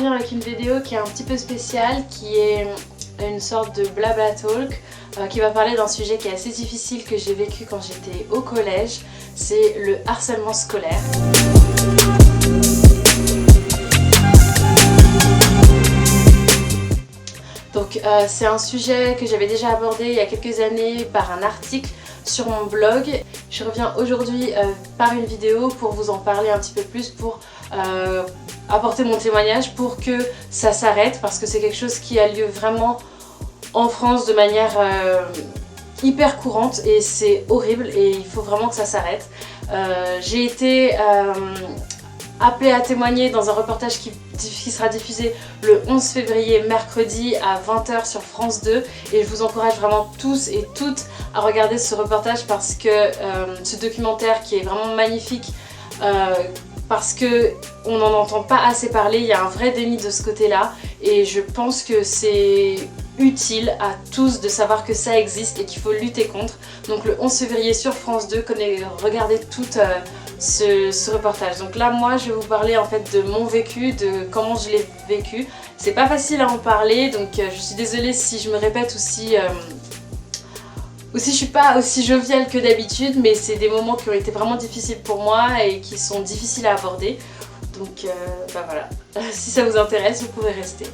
revenir avec une vidéo qui est un petit peu spéciale, qui est une sorte de blabla talk qui va parler d'un sujet qui est assez difficile que j'ai vécu quand j'étais au collège, c'est le harcèlement scolaire. Donc c'est un sujet que j'avais déjà abordé il y a quelques années par un article sur mon blog. Je reviens aujourd'hui par une vidéo pour vous en parler un petit peu plus, pour apporter mon témoignage pour que ça s'arrête, parce que c'est quelque chose qui a lieu vraiment en France de manière hyper courante et c'est horrible et il faut vraiment que ça s'arrête. J'ai été appelée à témoigner dans un reportage qui sera diffusé le 11 février, mercredi à 20 h sur France 2, et je vous encourage vraiment tous et toutes à regarder ce reportage parce que ce documentaire qui est vraiment magnifique, parce qu'on n'en entend pas assez parler, il y a un vrai déni de ce côté-là et je pense que c'est utile à tous de savoir que ça existe et qu'il faut lutter contre. Donc le 11 février sur France 2, regardez tout ce reportage. Donc là moi je vais vous parler en fait de mon vécu, de comment je l'ai vécu. C'est pas facile à en parler, donc je suis désolée si je me répète aussi je suis pas aussi joviale que d'habitude, mais c'est des moments qui ont été vraiment difficiles pour moi et qui sont difficiles à aborder. Donc bah voilà, si ça vous intéresse, vous pouvez rester.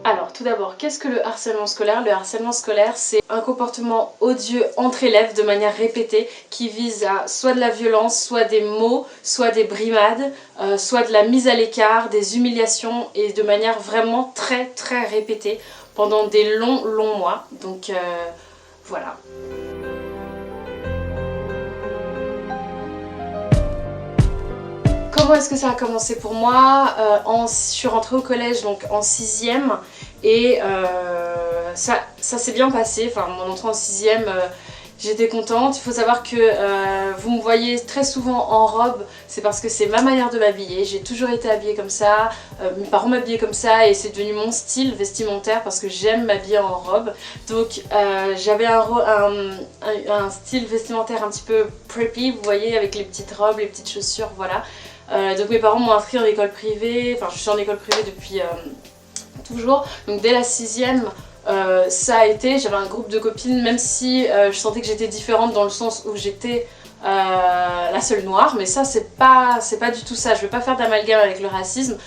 Alors tout d'abord, qu'est-ce que le harcèlement scolaire? Le harcèlement scolaire, c'est un comportement odieux entre élèves de manière répétée qui vise à soit de la violence, soit des mots, soit des brimades, soit de la mise à l'écart, des humiliations, et de manière vraiment très répétée pendant des longs mois. Donc voilà. Comment est-ce que ça a commencé pour moi? Je suis rentrée au collège donc en 6e et ça s'est bien passé. Enfin, mon entrée en 6e, j'étais contente. Il faut savoir que vous me voyez très souvent en robe, c'est parce que c'est ma manière de m'habiller. J'ai toujours été habillée comme ça, mes parents m'habillaient comme ça et c'est devenu mon style vestimentaire parce que j'aime m'habiller en robe. Donc j'avais un style vestimentaire un petit peu preppy, vous voyez, avec les petites robes, les petites chaussures, voilà. Donc mes parents m'ont inscrit en école privée, enfin je suis en école privée depuis toujours, donc dès la 6e ça a été, j'avais un groupe de copines, même si je sentais que j'étais différente dans le sens où j'étais la seule noire, mais ça c'est pas du tout ça, je vais pas faire d'amalgame avec le racisme.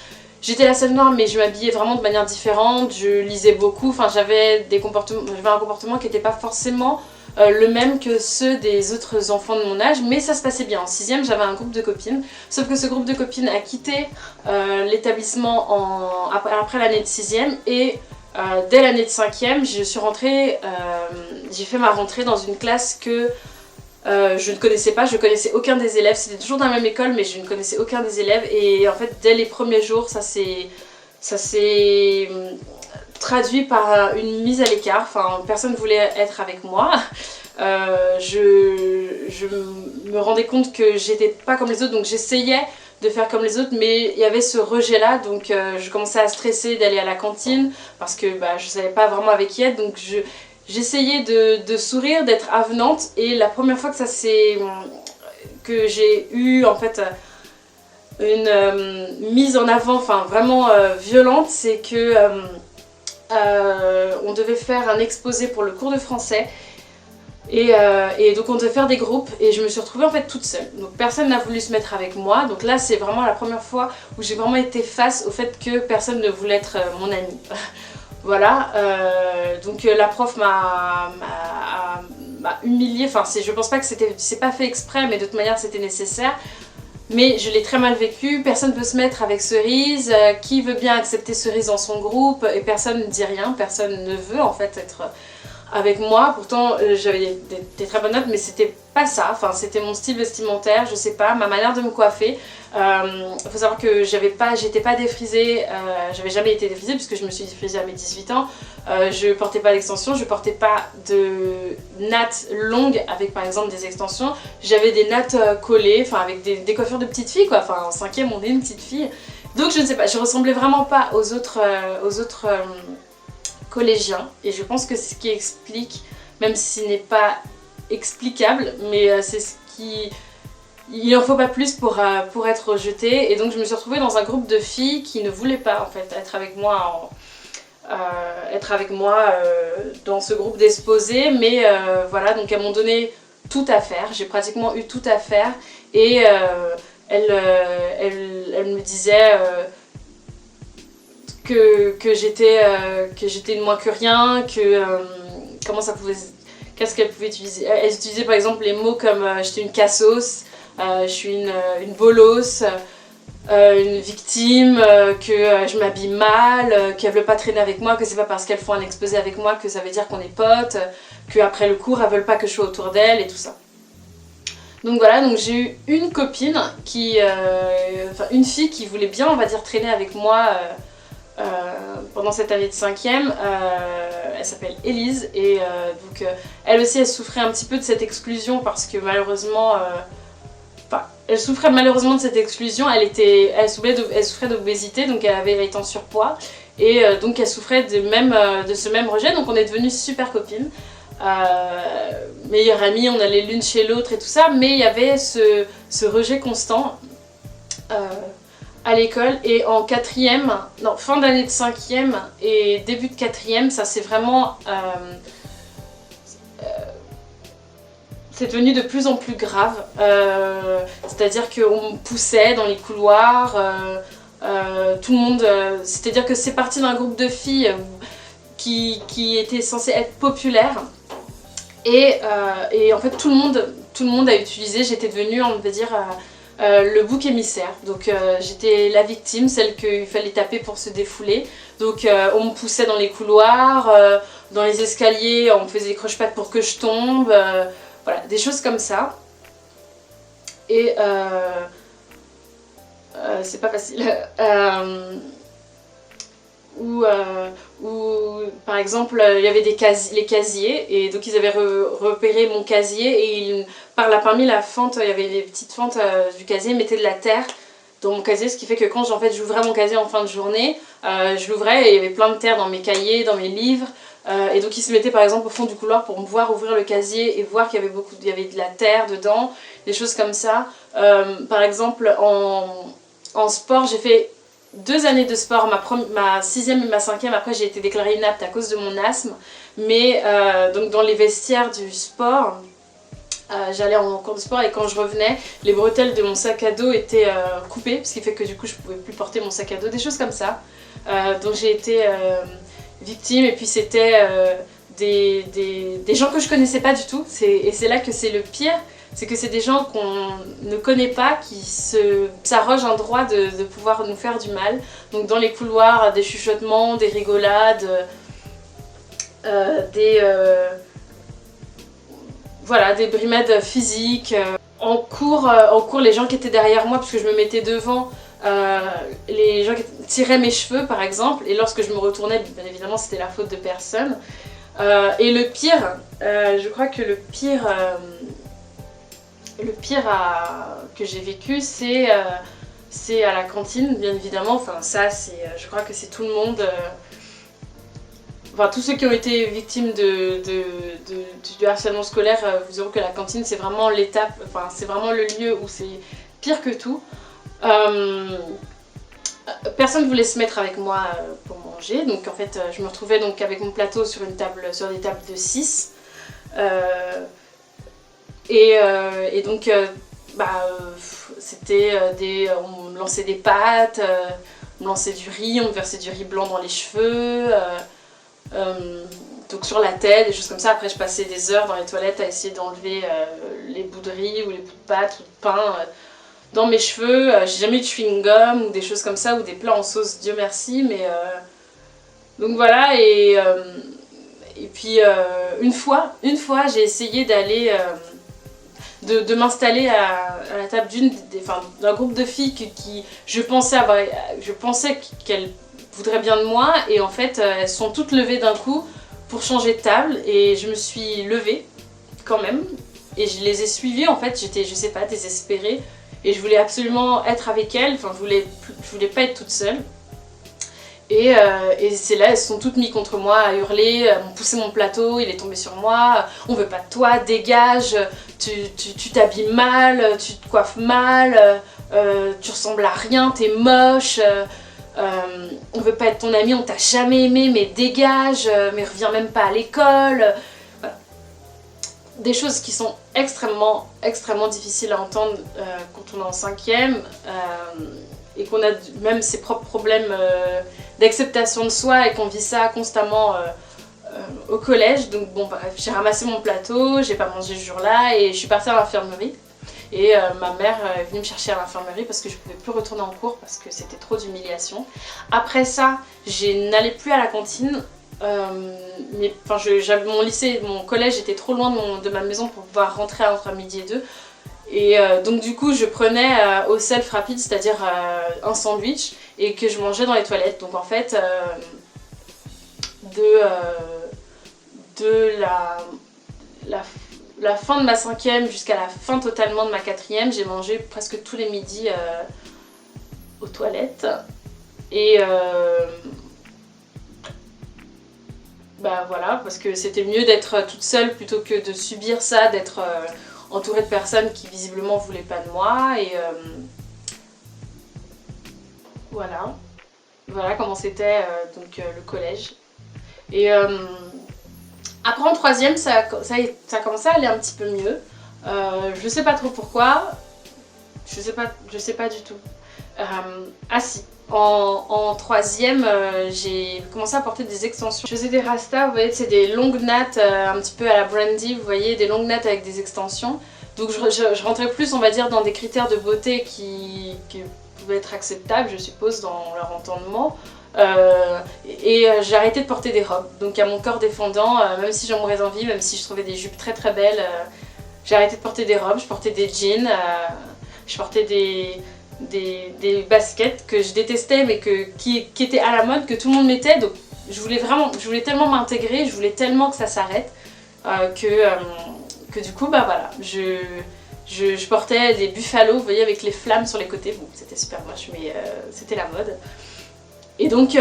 J'étais la seule noire mais je m'habillais vraiment de manière différente, je lisais beaucoup, enfin j'avais un comportement qui n'était pas forcément le même que ceux des autres enfants de mon âge, mais ça se passait bien. En 6e, j'avais un groupe de copines, sauf que ce groupe de copines a quitté l'établissement après l'année de 6e et dès l'année de 5e, je suis rentrée, j'ai fait ma rentrée dans une classe que je ne connaissais pas, je connaissais aucun des élèves, c'était toujours dans la même école mais je ne connaissais aucun des élèves et en fait dès les premiers jours ça s'est traduit par une mise à l'écart, enfin personne ne voulait être avec moi. Je me rendais compte que j'étais pas comme les autres, donc j'essayais de faire comme les autres, mais il y avait ce rejet là, donc je commençais à stresser d'aller à la cantine parce que je savais pas vraiment avec qui être, donc j'essayais de sourire, d'être avenante, et la première fois que j'ai eu en fait une mise en avant, enfin vraiment violente, c'est que on devait faire un exposé pour le cours de français et donc on devait faire des groupes et je me suis retrouvée en fait toute seule, donc personne n'a voulu se mettre avec moi, donc là c'est vraiment la première fois où j'ai vraiment été face au fait que personne ne voulait être mon amie. Voilà, donc la prof m'a humiliée, enfin je pense pas que c'est pas fait exprès, mais de toute manière c'était nécessaire. Mais je l'ai très mal vécu, personne ne peut se mettre avec Cerise, qui veut bien accepter Cerise dans son groupe, et personne ne dit rien, personne ne veut en fait être avec moi. Pourtant j'avais des très bonnes notes, mais c'était pas ça, enfin c'était mon style vestimentaire, je sais pas, ma manière de me coiffer. Faut savoir que j'étais pas défrisée, j'avais jamais été défrisée puisque je me suis défrisée à mes 18 ans. Je portais pas d'extensions, je portais pas de nattes longues avec par exemple des extensions. J'avais des nattes collées, enfin avec des coiffures de petite fille quoi, enfin en 5e on est une petite fille. Donc je ne sais pas, je ressemblais vraiment pas aux autres collégiens, et je pense que c'est ce qui explique, même si ce n'est pas explicable, mais c'est ce qui il en faut pas plus pour être rejetée. Et donc je me suis retrouvée dans un groupe de filles qui ne voulaient pas en fait être avec moi dans ce groupe d'exposés, mais voilà, donc elles m'ont donné tout à faire, j'ai pratiquement eu tout à faire, et elles me disaient que j'étais moins que rien, comment ça pouvait, qu'est-ce qu'elles pouvaient utiliser. Elles utilisaient par exemple les mots comme j'étais une cassos, je suis une bolos, une victime, que je m'habille mal, qu'elles veulent pas traîner avec moi, que c'est pas parce qu'elles font un exposé avec moi que ça veut dire qu'on est potes, qu'après le cours elles veulent pas que je sois autour d'elles et tout ça. Donc voilà, donc j'ai eu une copine enfin une fille qui voulait bien, on va dire, traîner avec moi pendant cette année de 5e. Elle s'appelle Élise, et donc elle aussi elle souffrait un petit peu de cette exclusion parce que malheureusement elle souffrait malheureusement de cette exclusion. Elle souffrait d'obésité, donc elle était en surpoids, et donc elle souffrait de ce même rejet. Donc on est devenues super copines, meilleures amies, on allait l'une chez l'autre et tout ça, mais il y avait ce rejet constant à l'école. Et en 4e, non, fin d'année de 5e et début de 4e, ça c'est vraiment c'est devenu de plus en plus grave, c'est-à-dire qu'on me poussait dans les couloirs, tout le monde, c'est-à-dire que c'est parti d'un groupe de filles qui était censé être populaire, et en fait tout le monde a utilisé, j'étais devenue, on va dire, le bouc émissaire. Donc j'étais la victime, celle qu'il fallait taper pour se défouler. Donc on me poussait dans les couloirs, dans les escaliers, on me faisait des croche-pattes pour que je tombe, voilà, des choses comme ça. Et c'est pas facile. Où par exemple il y avait les casiers, et donc ils avaient repéré mon casier, et parmi la fente, il y avait les petites fentes du casier, ils mettaient de la terre dans mon casier, ce qui fait que quand j'ouvrais mon casier en fin de journée, je l'ouvrais et il y avait plein de terre dans mes cahiers, dans mes livres, et donc ils se mettaient par exemple au fond du couloir pour me voir ouvrir le casier et voir qu'il y avait de la terre dedans, des choses comme ça. Par exemple en sport, j'ai fait 2 années de sport, ma 6e et ma 5e, après j'ai été déclarée inapte à cause de mon asthme, mais donc dans les vestiaires du sport, j'allais en cours de sport, et quand je revenais, les bretelles de mon sac à dos étaient coupées, ce qui fait que du coup je pouvais plus porter mon sac à dos, des choses comme ça. Donc j'ai été victime, et puis c'était des gens que je connaissais pas du tout, et c'est là que c'est le pire. C'est que c'est des gens qu'on ne connaît pas qui s'arrogent un droit de pouvoir nous faire du mal. Donc dans les couloirs, des chuchotements, des rigolades, voilà, des brimades physiques. En cours, les gens qui étaient derrière moi, parce que je me mettais devant, les gens qui tiraient mes cheveux par exemple, et lorsque je me retournais, bien évidemment c'était la faute de personne. Et le pire, je crois que le pire que j'ai vécu, c'est à la cantine, bien évidemment. Enfin ça, je crois que c'est tout le monde, enfin tous ceux qui ont été victimes du harcèlement scolaire vous diront que la cantine c'est vraiment l'étape, enfin c'est vraiment le lieu où c'est pire que tout. Personne ne voulait se mettre avec moi pour manger, donc en fait je me retrouvais donc avec mon plateau sur des tables de 6. Et donc c'était on me lançait des pâtes, on me lançait du riz, on me versait du riz blanc dans les cheveux, donc sur la tête, des choses comme ça. Après je passais des heures dans les toilettes à essayer d'enlever les bouts de riz ou les bouts de pâtes ou de pain dans mes cheveux. J'ai jamais eu de chewing-gum ou des choses comme ça, ou des plats en sauce, Dieu merci, mais donc voilà. Et puis une fois j'ai essayé d'aller de m'installer à la table d'un groupe de filles qui je pensais qu'elles voudraient bien de moi, et en fait elles sont toutes levées d'un coup pour changer de table, et je me suis levée quand même et je les ai suivies. En fait j'étais, je sais pas, désespérée, et je voulais absolument être avec elles, enfin je voulais pas être toute seule. Et c'est là, elles se sont toutes mises contre moi à hurler, m'ont poussé mon plateau, il est tombé sur moi, on veut pas de toi, dégage, tu t'habilles mal, tu te coiffes mal, tu ressembles à rien, t'es moche, on veut pas être ton ami, on t'a jamais aimé, mais dégage, mais reviens même pas à l'école. Voilà. Des choses qui sont extrêmement difficiles à entendre quand on est en 5e. Et qu'on a même ses propres problèmes d'acceptation de soi et qu'on vit ça constamment au collège. Donc bon bref, j'ai ramassé mon plateau, j'ai pas mangé ce jour-là et je suis partie à l'infirmerie. Et ma mère est venue me chercher à l'infirmerie parce que je pouvais plus retourner en cours parce que c'était trop d'humiliation. Après ça, je n'allais plus à la cantine. J'avais mon lycée, mon collège était trop loin de ma maison pour pouvoir rentrer entre midi et 2. Et donc du coup je prenais au self rapide, c'est-à-dire un sandwich et que je mangeais dans les toilettes. Donc en fait de la fin de ma 5e jusqu'à la fin totalement de ma 4e, j'ai mangé presque tous les midis aux toilettes. Et bah voilà, parce que c'était mieux d'être toute seule plutôt que de subir ça, d'être entourée de personnes qui visiblement voulaient pas de moi. Et voilà comment c'était le collège. Et après en 3e, ça commençait à aller un petit peu mieux. Je sais pas trop pourquoi. Je sais pas du tout. Ah si, en 3e, j'ai commencé à porter des extensions. Je faisais des rastas, vous voyez, c'est des longues nattes un petit peu à la Brandy, vous voyez, des longues nattes avec des extensions. Donc je rentrais plus, on va dire, dans des critères de beauté qui pouvaient être acceptables, je suppose, dans leur entendement. J'ai arrêté de porter des robes, donc à mon corps défendant, même si j'en mourais d'envie, même si je trouvais des jupes très très belles, j'ai arrêté de porter des robes, je portais des jeans, je portais des baskets que je détestais mais qui étaient à la mode, que tout le monde mettait. Donc je voulais tellement m'intégrer, je voulais tellement que ça s'arrête que du coup bah voilà, je portais des buffalos, vous voyez, avec les flammes sur les côtés. Bon, c'était super moche mais c'était la mode. Et donc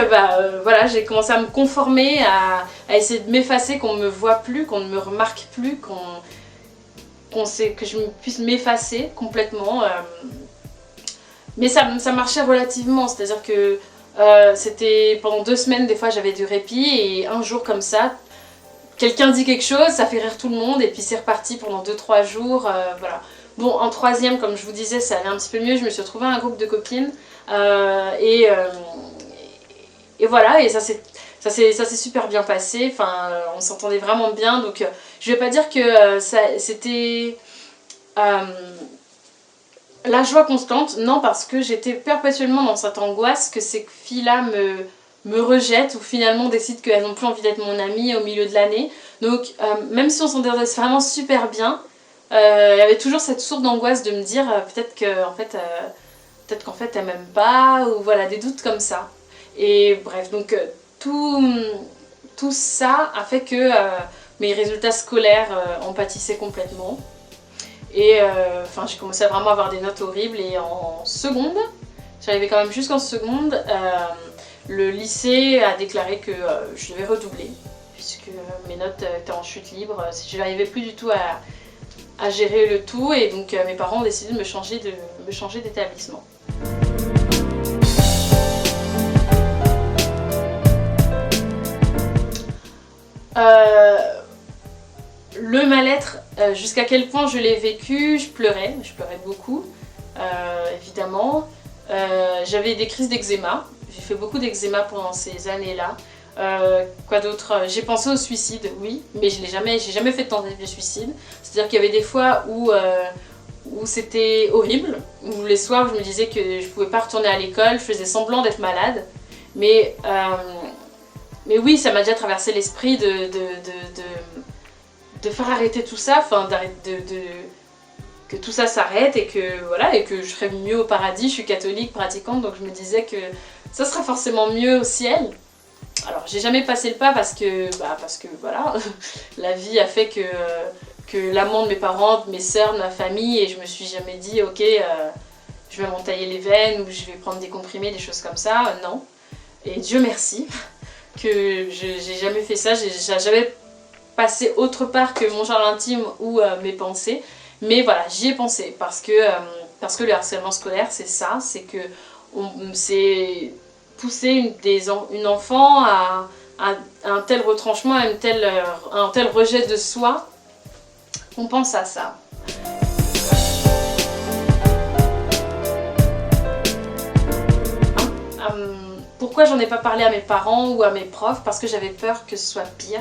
voilà, j'ai commencé à me conformer, à essayer de m'effacer, qu'on ne me voit plus, qu'on ne me remarque plus, que je puisse m'effacer complètement. Mais ça marchait relativement, c'est-à-dire que c'était pendant 2 semaines, des fois j'avais du répit, et un jour comme ça, quelqu'un dit quelque chose, ça fait rire tout le monde, et puis c'est reparti pendant 2-3 jours, voilà. Bon, en 3e, comme je vous disais, ça allait un petit peu mieux, je me suis retrouvée à un groupe de copines, et voilà, et ça s'est super bien passé, enfin, on s'entendait vraiment bien, donc je vais pas dire que c'était la joie constante, non, parce que j'étais perpétuellement dans cette angoisse que ces filles-là me rejettent ou finalement décident qu'elles n'ont plus envie d'être mon amie au milieu de l'année. Donc même si on s'entendait vraiment super bien, il y avait toujours cette source d'angoisse de me dire peut-être qu'en fait elles m'aiment pas, ou voilà, des doutes comme ça. Et bref, donc tout ça a fait que mes résultats scolaires en pâtissaient complètement. Et j'ai commencé à vraiment avoir des notes horribles, et en seconde, j'arrivais quand même jusqu'en seconde, le lycée a déclaré que je devais redoubler, puisque mes notes étaient en chute libre, je n'arrivais plus du tout à gérer le tout, et donc mes parents ont décidé de me changer d'établissement. Le mal-être, jusqu'à quel point je l'ai vécu, je pleurais beaucoup, évidemment. J'avais des crises d'eczéma, j'ai fait beaucoup d'eczéma pendant ces années-là. Quoi d'autre? J'ai pensé au suicide, oui, mais j'ai jamais fait de tentative de suicide. C'est-à-dire qu'il y avait des fois où c'était horrible, où les soirs où je me disais que je pouvais pas retourner à l'école, je faisais semblant d'être malade, mais oui, ça m'a déjà traversé l'esprit de faire arrêter tout ça, enfin que tout ça s'arrête, et que voilà, et que je serais mieux au paradis. Je suis catholique pratiquante, donc je me disais que ça sera forcément mieux au ciel. Alors j'ai jamais passé le pas parce que voilà, la vie a fait que l'amour de mes parents, de mes sœurs, de ma famille, et je me suis jamais dit ok, je vais m'entailler les veines ou je vais prendre des comprimés, des choses comme ça, non. Et Dieu merci que j'ai jamais fait ça, j'ai jamais passé autre part que mon journal intime ou mes pensées. Mais voilà, j'y ai pensé parce que le harcèlement scolaire, c'est ça, c'est que c'est pousser une enfant à un tel retranchement, à un tel rejet de soi, qu'on pense à ça. Pourquoi j'en ai pas parlé à mes parents ou à mes profs? Parce que j'avais peur que ce soit pire.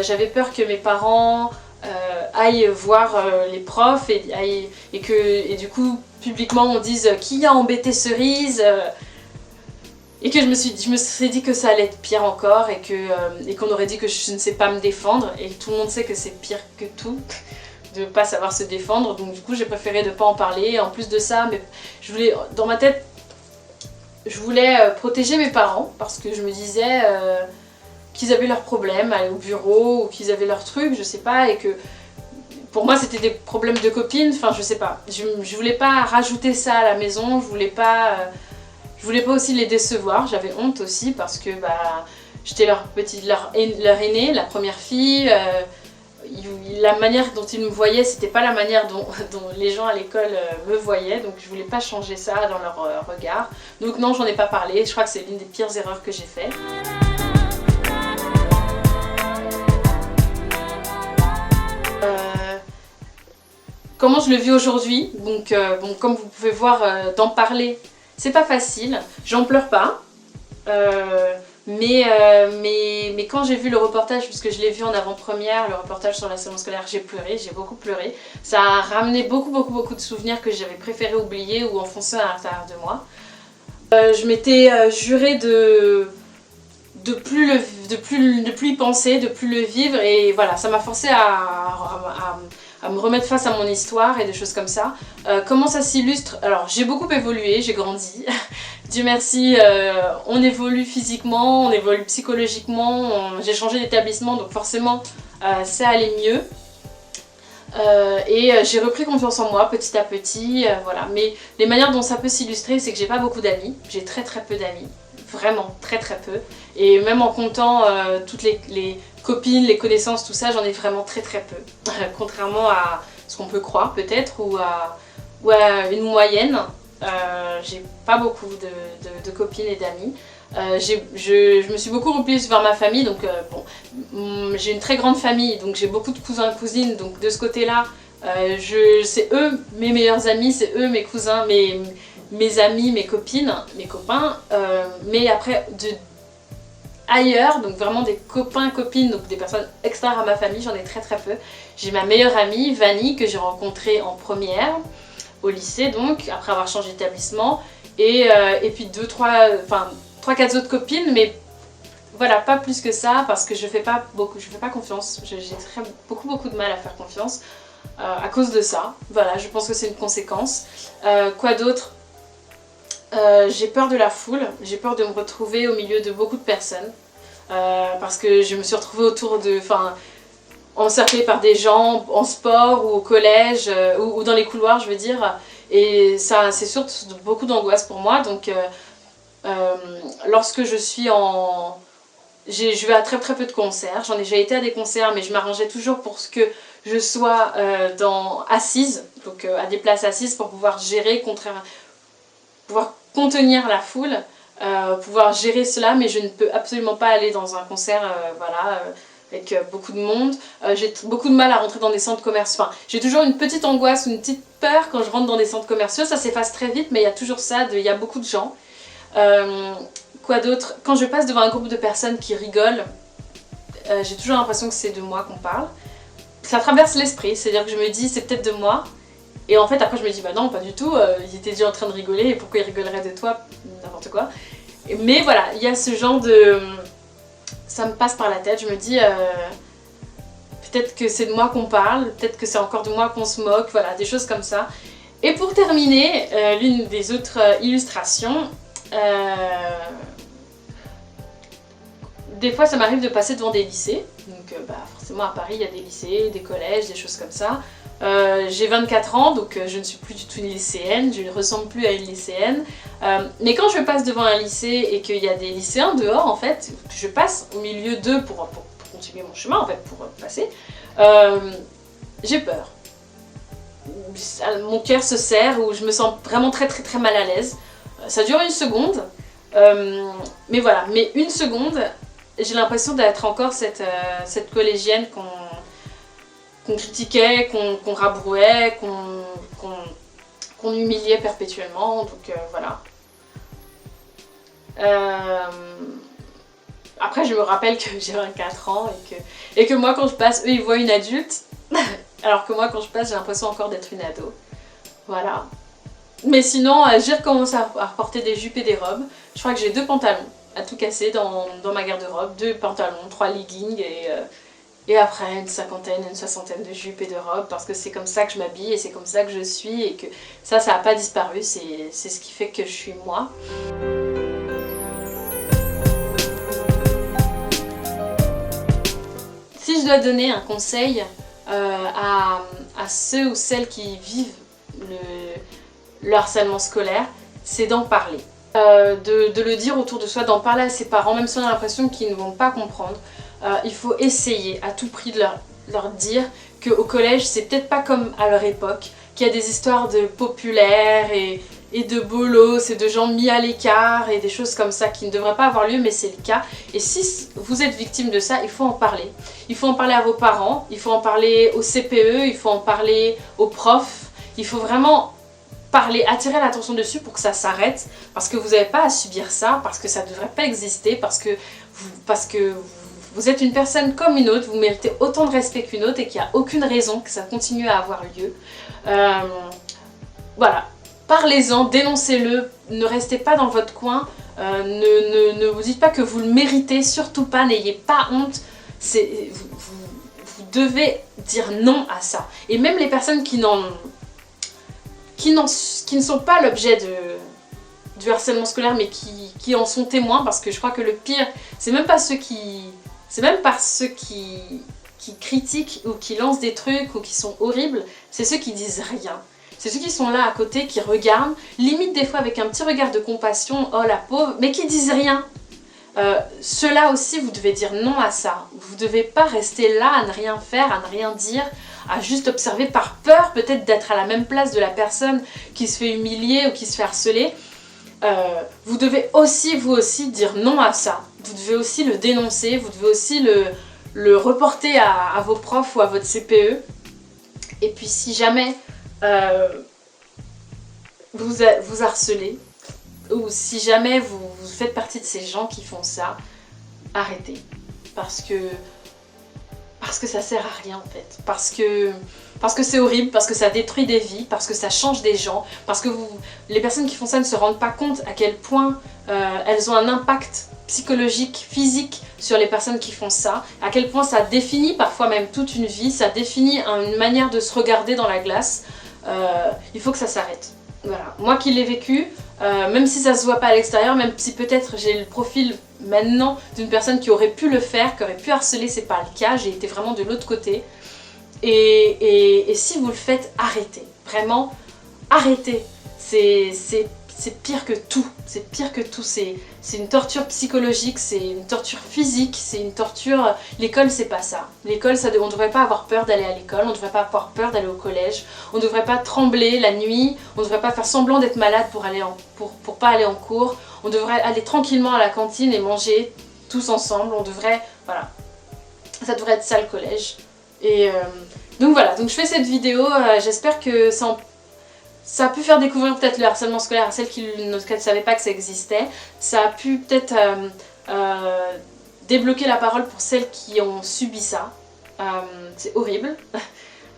J'avais peur que mes parents aillent voir les profs et du coup publiquement on dise qui a embêté Cerise et que je me suis dit que ça allait être pire encore et qu'on aurait dit que je ne sais pas me défendre, et tout le monde sait que c'est pire que tout de pas savoir se défendre, donc du coup j'ai préféré ne pas en parler. Et en plus de ça, mais dans ma tête je voulais protéger mes parents parce que je me disais qu'ils avaient leurs problèmes, aller au bureau, ou qu'ils avaient leurs trucs, je sais pas, et que pour moi c'était des problèmes de copines, enfin je sais pas. Je voulais pas rajouter ça à la maison, je voulais pas aussi les décevoir, j'avais honte aussi parce que bah, j'étais leur aînée, la première fille. La manière dont ils me voyaient, c'était pas la manière dont les gens à l'école me voyaient, donc je voulais pas changer ça dans leur regard. Donc non, j'en ai pas parlé, je crois que c'est l'une des pires erreurs que j'ai fait. Comment je le vis aujourd'hui? Donc bon, comme vous pouvez voir, d'en parler, c'est pas facile. J'en pleure pas. Mais quand j'ai vu le reportage, puisque je l'ai vu en avant-première, le reportage sur l'harcèlement scolaire, j'ai pleuré, j'ai beaucoup pleuré. Ça a ramené beaucoup de souvenirs que j'avais préféré oublier ou enfoncer à l'intérieur de moi. Je m'étais juré de plus y penser, de plus le vivre, et voilà, ça m'a forcé à me remettre face à mon histoire et des choses comme ça. Comment ça s'illustre? Alors j'ai beaucoup évolué, j'ai grandi. Dieu merci, on évolue physiquement, on évolue psychologiquement, j'ai changé d'établissement, donc forcément ça allait mieux. Et j'ai repris confiance en moi petit à petit, voilà. Mais les manières dont ça peut s'illustrer, c'est que j'ai pas beaucoup d'amis, j'ai très peu d'amis, vraiment très peu. Et même en comptant toutes les copines, les connaissances, tout ça, j'en ai vraiment très peu. Contrairement à ce qu'on peut croire peut-être, ou à une moyenne. J'ai pas beaucoup de copines et d'amis. Je me suis beaucoup repliée vers ma famille, donc bon, j'ai une très grande famille, donc j'ai beaucoup de cousins et cousines, donc de ce côté-là, c'est eux mes meilleurs amis, c'est eux mes cousins, mes amis, mes copines, mes copains, mais après ailleurs, donc vraiment des copains, copines, donc des personnes extérieures à ma famille, j'en ai très peu. J'ai ma meilleure amie, Vanny, que j'ai rencontrée en première, au lycée donc, après avoir changé d'établissement, et puis 3-4 autres copines, mais voilà, pas plus que ça, parce que je fais pas confiance, j'ai beaucoup de mal à faire confiance à cause de ça. Voilà, je pense que c'est une conséquence. Quoi d'autre? J'ai peur de la foule, j'ai peur de me retrouver au milieu de beaucoup de personnes, parce que je me suis retrouvée encerclée par des gens en sport ou au collège, ou dans les couloirs je veux dire, et ça c'est surtout beaucoup d'angoisse pour moi. Donc lorsque je suis je vais à très peu de concerts, j'en ai déjà été à des concerts, mais je m'arrangeais toujours pour ce que je sois assise, donc à des places assises pour pouvoir gérer, pouvoir contenir la foule, pouvoir gérer cela, mais je ne peux absolument pas aller dans un concert avec beaucoup de monde. J'ai beaucoup de mal à rentrer dans des centres commerciaux. Enfin, j'ai toujours une petite angoisse ou une petite peur quand je rentre dans des centres commerciaux. Ça s'efface très vite, mais il y a toujours ça, il y a beaucoup de gens. Quoi d'autre? Quand je passe devant un groupe de personnes qui rigolent, j'ai toujours l'impression que c'est de moi qu'on parle. Ça traverse l'esprit, c'est-à-dire que je me dis c'est peut-être de moi. Et en fait après je me dis bah non, pas du tout, ils étaient déjà en train de rigoler, et pourquoi ils rigoleraient de toi? N'importe quoi. Mais voilà, il y a ce genre de... Ça me passe par la tête, je me dis peut-être que c'est de moi qu'on parle, peut-être que c'est encore de moi qu'on se moque, voilà, des choses comme ça. Et pour terminer, l'une des autres illustrations, des fois ça m'arrive de passer devant des lycées, donc forcément à Paris il y a des lycées, des collèges, des choses comme ça. J'ai 24 ans donc je ne suis plus du tout une lycéenne, je ne ressemble plus à une lycéenne. Mais quand je passe devant un lycée et qu'il y a des lycéens dehors en fait, que je passe au milieu d'eux pour continuer mon chemin en fait, pour passer, j'ai peur. Mon cœur se serre ou je me sens vraiment très mal à l'aise. Ça dure une seconde, mais voilà, mais une seconde, j'ai l'impression d'être encore cette collégienne qu'on critiquait, qu'on rabrouait, qu'on humiliait perpétuellement, donc voilà. Après je me rappelle que j'ai 24 ans et que moi quand je passe, eux ils voient une adulte, alors que moi quand je passe j'ai l'impression encore d'être une ado. Voilà. Mais sinon j'ai recommencé à porter des jupes et des robes. Je crois que j'ai 2 pantalons à tout casser dans ma garde-robe, 2 pantalons, 3 leggings et après une cinquantaine, une soixantaine de jupes et de robes parce que c'est comme ça que je m'habille et c'est comme ça que je suis et que ça n'a pas disparu, c'est ce qui fait que je suis moi. Si je dois donner un conseil à ceux ou celles qui vivent le harcèlement scolaire, c'est d'en parler. De le dire autour de soi, d'en parler à ses parents, même si on a l'impression qu'ils ne vont pas comprendre. Il faut essayer à tout prix de leur dire qu'au collège c'est peut-être pas comme à leur époque, qu'il y a des histoires de populaires et de bolos et de gens mis à l'écart et des choses comme ça qui ne devraient pas avoir lieu mais c'est le cas. Et si vous êtes victime de ça, il faut en parler. Il faut en parler à vos parents, il faut en parler au CPE, il faut en parler aux profs, il faut vraiment parler, attirer l'attention dessus pour que ça s'arrête parce que vous n'avez pas à subir ça, parce que ça ne devrait pas exister, parce que vous êtes une personne comme une autre, vous méritez autant de respect qu'une autre et qu'il n'y a aucune raison que ça continue à avoir lieu. Voilà, parlez-en, dénoncez-le, ne restez pas dans votre coin, ne vous dites pas que vous le méritez, surtout pas, n'ayez pas honte, vous devez dire non à ça. Et même les personnes qui ne sont pas l'objet du harcèlement scolaire mais qui en sont témoins, parce que je crois que le pire, c'est même pas ceux qui critiquent ou qui lancent des trucs ou qui sont horribles, c'est ceux qui disent rien. C'est ceux qui sont là à côté, qui regardent, limite des fois avec un petit regard de compassion, oh la pauvre, mais qui disent rien. Ceux-là aussi, vous devez dire non à ça. Vous ne devez pas rester là à ne rien faire, à ne rien dire, à juste observer par peur peut-être d'être à la même place de la personne qui se fait humilier ou qui se fait harceler. Vous devez aussi, vous aussi, dire non à ça. Vous devez aussi le dénoncer, vous devez aussi le reporter à vos profs ou à votre CPE. Et puis si jamais vous harcelez, ou si jamais vous faites partie de ces gens qui font ça, arrêtez. Parce que ça sert à rien en fait. Parce que c'est horrible, parce que ça détruit des vies, parce que ça change des gens, parce que les personnes qui font ça ne se rendent pas compte à quel point elles ont un impact psychologique, physique sur les personnes qui font ça, à quel point ça définit parfois même toute une vie, ça définit une manière de se regarder dans la glace. Il faut que ça s'arrête. Voilà. Moi qui l'ai vécu, même si ça se voit pas à l'extérieur, même si peut-être j'ai le profil maintenant d'une personne qui aurait pu le faire, qui aurait pu harceler, c'est pas le cas, j'ai été vraiment de l'autre côté. Et si vous le faites, arrêtez. Vraiment, arrêtez. C'est pire que tout. C'est pire que tout. C'est une torture psychologique, c'est une torture physique, c'est une torture... L'école, c'est pas ça. L'école, on ne devrait pas avoir peur d'aller à l'école, on ne devrait pas avoir peur d'aller au collège, on ne devrait pas trembler la nuit, on ne devrait pas faire semblant d'être malade pour pas aller en cours, on devrait aller tranquillement à la cantine et manger tous ensemble, on devrait... Voilà. Ça devrait être ça le collège. Et donc voilà, donc je fais cette vidéo, j'espère que ça a pu faire découvrir peut-être le harcèlement scolaire à celles qui ne savaient pas que ça existait. Ça a pu peut-être débloquer la parole pour celles qui ont subi ça. C'est horrible.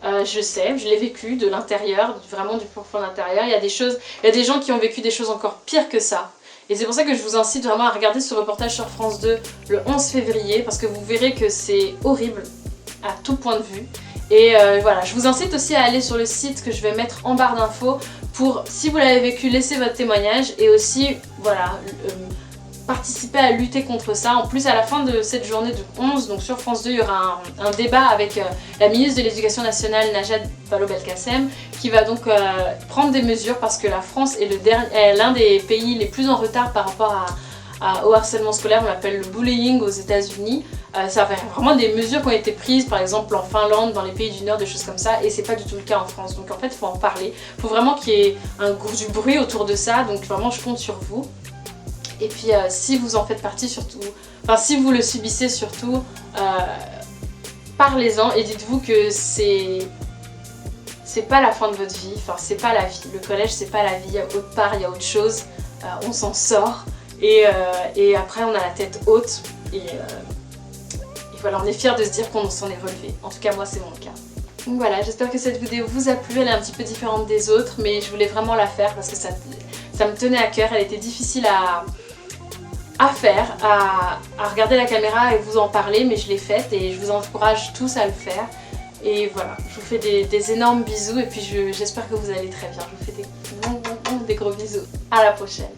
Je sais, je l'ai vécu de l'intérieur, vraiment du profond de l'intérieur. Il y a des gens qui ont vécu des choses encore pires que ça. Et c'est pour ça que je vous incite vraiment à regarder ce reportage sur France 2 le 11 février, parce que vous verrez que c'est horrible à tout point de vue. Et voilà, je vous incite aussi à aller sur le site que je vais mettre en barre d'infos pour, si vous l'avez vécu, laisser votre témoignage et aussi, voilà, participer à lutter contre ça. En plus, à la fin de cette journée du 11, donc sur France 2, il y aura un débat avec la ministre de l'Éducation nationale, Najat Vallaud-Belkacem, qui va donc prendre des mesures parce que la France est l'un des pays les plus en retard par rapport au harcèlement scolaire. On l'appelle le bullying aux États-Unis. Ça fait vraiment des mesures qui ont été prises, par exemple en Finlande, dans les pays du Nord, des choses comme ça, et c'est pas du tout le cas en France. Donc en fait, il faut en parler. Il faut vraiment qu'il y ait du bruit autour de ça, donc vraiment je compte sur vous. Et puis si vous en faites partie surtout, enfin si vous le subissez surtout, parlez-en et dites-vous que c'est pas la fin de votre vie, enfin c'est pas la vie. Le collège c'est pas la vie, il y a autre part, il y a autre chose, on s'en sort et après on a la tête haute et voilà, on est fiers de se dire qu'on s'en est relevé. En tout cas moi c'est mon cas. Donc voilà, j'espère que cette vidéo vous a plu, elle est un petit peu différente des autres, mais je voulais vraiment la faire parce que ça me tenait à cœur, elle était difficile à faire, à regarder la caméra et vous en parler, mais je l'ai faite et je vous encourage tous à le faire. Et voilà, je vous fais des énormes bisous et puis j'espère que vous allez très bien. Je vous fais des gros bisous. À la prochaine.